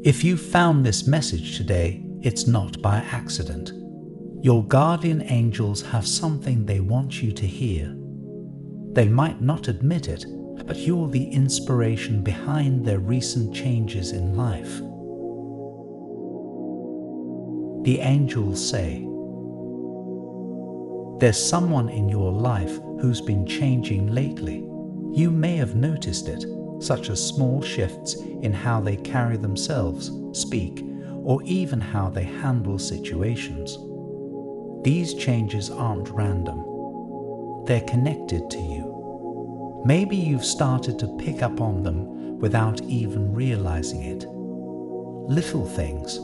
If you found this message today, it's not by accident. Your guardian angels have something they want you to hear. They might not admit it, but you're the inspiration behind their recent changes in life. The angels say, there's someone in your life who's been changing lately. You may have noticed it, such as small shifts in how they carry themselves, speak, or even how they handle situations. These changes aren't random. They're connected to you. Maybe you've started to pick up on them without even realizing it. Little things.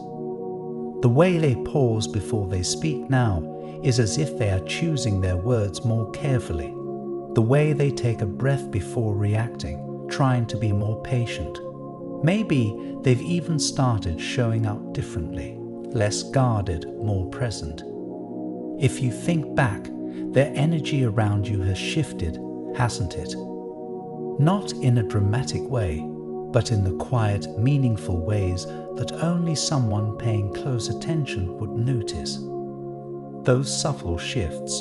The way they pause before they speak now is as if they are choosing their words more carefully. The way they take a breath before reacting, trying to be more patient. Maybe they've even started showing up differently, less guarded, more present. If you think back, their energy around you has shifted, hasn't it? Not in a dramatic way, but in the quiet, meaningful ways that only someone paying close attention would notice. Those subtle shifts.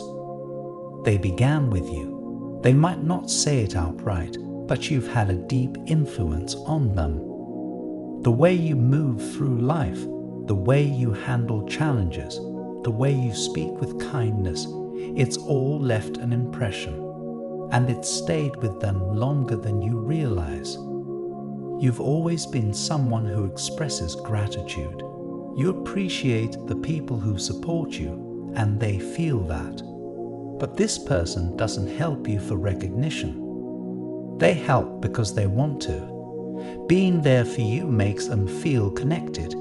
They began with you. They might not say it outright, but you've had a deep influence on them. The way you move through life, the way you handle challenges, the way you speak with kindness, it's all left an impression, and it's stayed with them longer than you realize. You've always been someone who expresses gratitude. You appreciate the people who support you, and they feel that. But this person doesn't help you for recognition. They help because they want to. Being there for you makes them feel connected.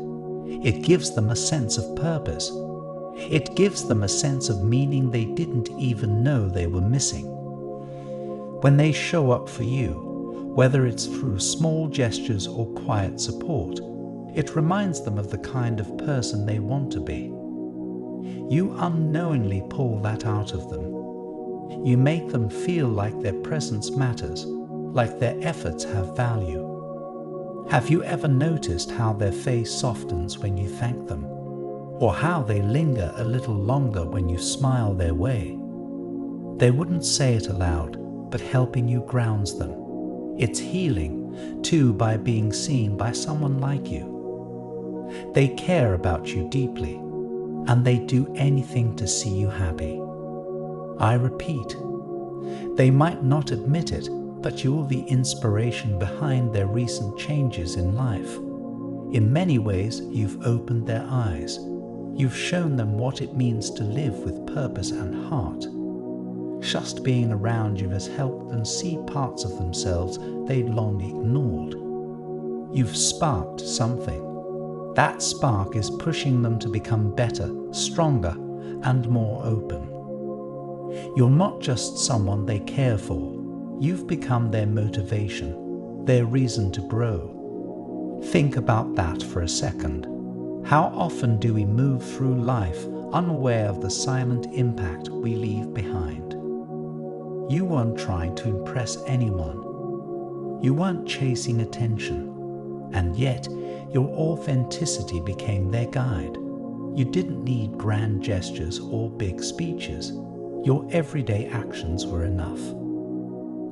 It gives them a sense of purpose. It gives them a sense of meaning they didn't even know they were missing. When they show up for you, whether it's through small gestures or quiet support, it reminds them of the kind of person they want to be. You unknowingly pull that out of them. You make them feel like their presence matters, like their efforts have value. Have you ever noticed how their face softens when you thank them? Or how they linger a little longer when you smile their way? They wouldn't say it aloud, but helping you grounds them. It's healing, too, by being seen by someone like you. They care about you deeply, and they do anything to see you happy. I repeat, they might not admit it, but you're the inspiration behind their recent changes in life. In many ways, you've opened their eyes. You've shown them what it means to live with purpose and heart. Just being around you has helped them see parts of themselves they'd long ignored. You've sparked something. That spark is pushing them to become better, stronger, and more open. You're not just someone they care for. You've become their motivation, their reason to grow. Think about that for a second. How often do we move through life unaware of the silent impact we leave behind? You weren't trying to impress anyone. You weren't chasing attention. And yet, your authenticity became their guide. You didn't need grand gestures or big speeches. Your everyday actions were enough.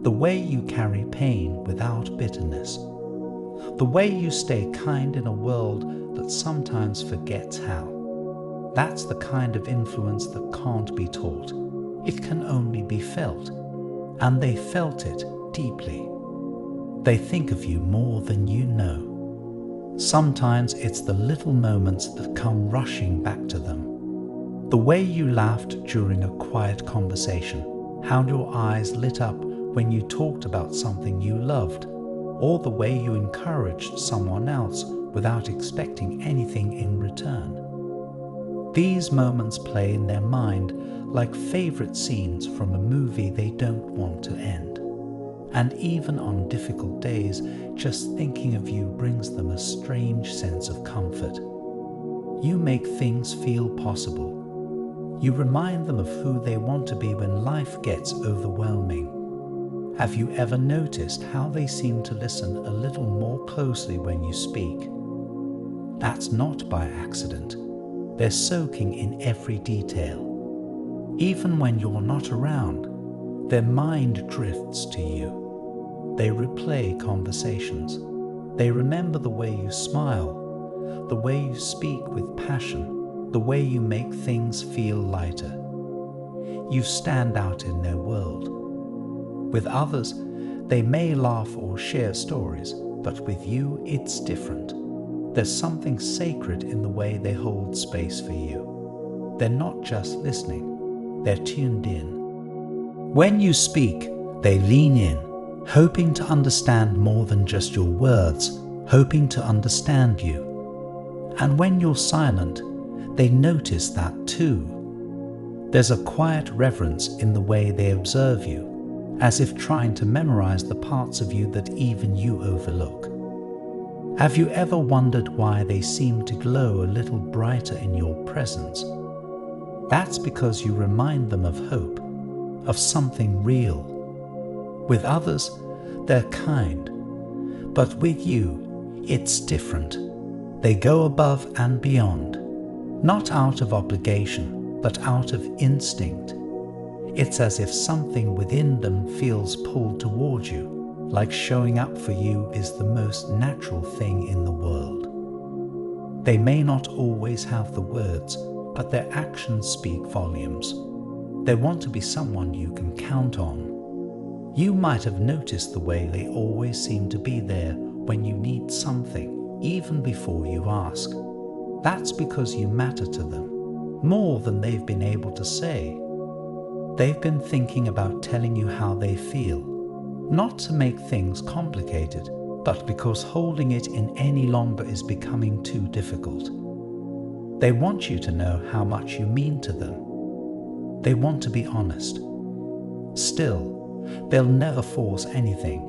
The way you carry pain without bitterness. The way you stay kind in a world that sometimes forgets how. That's the kind of influence that can't be taught. It can only be felt. And they felt it deeply. They think of you more than you know. Sometimes it's the little moments that come rushing back to them. The way you laughed during a quiet conversation, how your eyes lit up when you talked about something you loved, or the way you encouraged someone else without expecting anything in return. These moments play in their mind like favorite scenes from a movie they don't want to end. And even on difficult days, just thinking of you brings them a strange sense of comfort. You make things feel possible. You remind them of who they want to be when life gets overwhelming. Have you ever noticed how they seem to listen a little more closely when you speak? That's not by accident. They're soaking in every detail. Even when you're not around, their mind drifts to you. They replay conversations. They remember the way you smile, the way you speak with passion, the way you make things feel lighter. You stand out in their world. With others, they may laugh or share stories, but with you, it's different. There's something sacred in the way they hold space for you. They're not just listening, they're tuned in. When you speak, they lean in, hoping to understand more than just your words, hoping to understand you. And when you're silent, they notice that too. There's a quiet reverence in the way they observe you, as if trying to memorize the parts of you that even you overlook. Have you ever wondered why they seem to glow a little brighter in your presence? That's because you remind them of hope, of something real. With others, they're kind, but with you, it's different. They go above and beyond, not out of obligation, but out of instinct. It's as if something within them feels pulled toward you, like showing up for you is the most natural thing in the world. They may not always have the words, but their actions speak volumes. They want to be someone you can count on. You might have noticed the way they always seem to be there when you need something, even before you ask. That's because you matter to them, more than they've been able to say. They've been thinking about telling you how they feel, not to make things complicated, but because holding it in any longer is becoming too difficult. They want you to know how much you mean to them. They want to be honest. Still, they'll never force anything.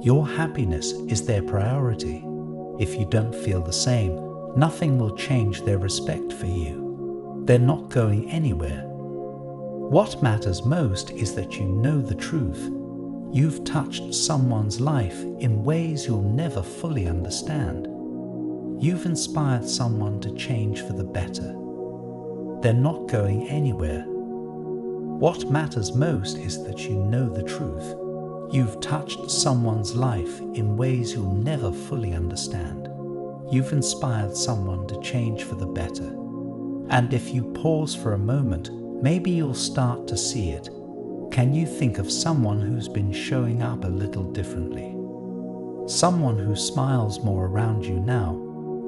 Your happiness is their priority. If you don't feel the same, nothing will change their respect for you. They're not going anywhere. What matters most is that you know the truth. You've touched someone's life in ways you'll never fully understand. You've inspired someone to change for the better. They're not going anywhere. What matters most is that you know the truth. You've touched someone's life in ways you'll never fully understand. You've inspired someone to change for the better. And if you pause for a moment, maybe you'll start to see it. Can you think of someone who's been showing up a little differently? Someone who smiles more around you now,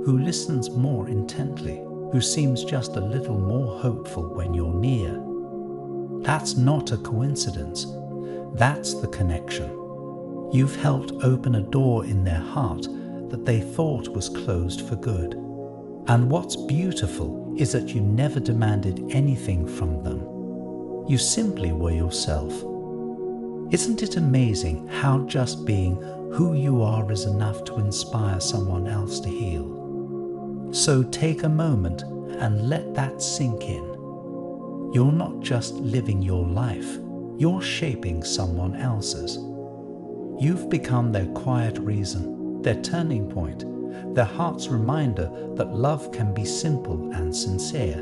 who listens more intently, who seems just a little more hopeful when you're near. That's not a coincidence. That's the connection. You've helped open a door in their heart that they thought was closed for good. And what's beautiful is that you never demanded anything from them. You simply were yourself. Isn't it amazing how just being who you are is enough to inspire someone else to heal? So take a moment and let that sink in. You're not just living your life, you're shaping someone else's. You've become their quiet reason, their turning point, their heart's reminder that love can be simple and sincere.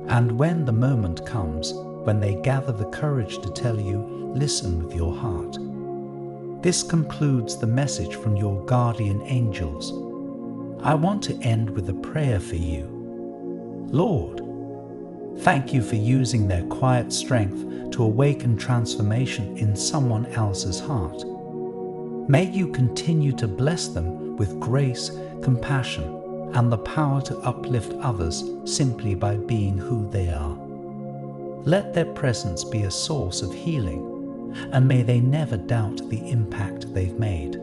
And when the moment comes, when they gather the courage to tell you, listen with your heart. This concludes the message from your guardian angels. I want to end with a prayer for you. Lord, thank you for using their quiet strength to awaken transformation in someone else's heart. May you continue to bless them with grace, compassion, and the power to uplift others simply by being who they are. Let their presence be a source of healing, and may they never doubt the impact they've made.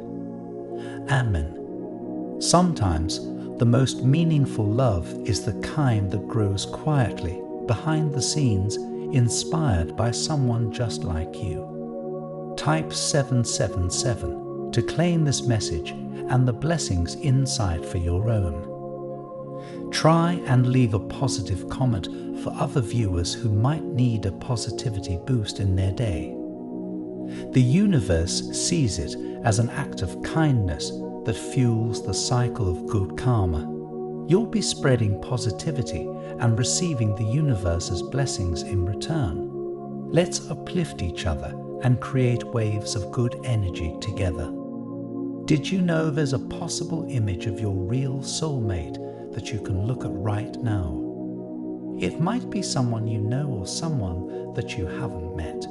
Amen. Sometimes, the most meaningful love is the kind that grows quietly, behind the scenes, inspired by someone just like you. Type 777 to claim this message and the blessings inside for your own. Try and leave a positive comment for other viewers who might need a positivity boost in their day. The universe sees it as an act of kindness that fuels the cycle of good karma. You'll be spreading positivity and receiving the universe's blessings in return. Let's uplift each other and create waves of good energy together. Did you know there's a possible image of your real soulmate that you can look at right now? It might be someone you know or someone that you haven't met.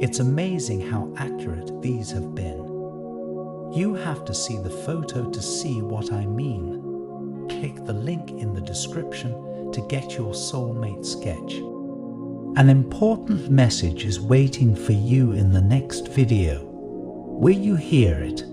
It's amazing how accurate these have been. You have to see the photo to see what I mean. Click the link in the description to get your soulmate sketch. An important message is waiting for you in the next video. Will you hear it?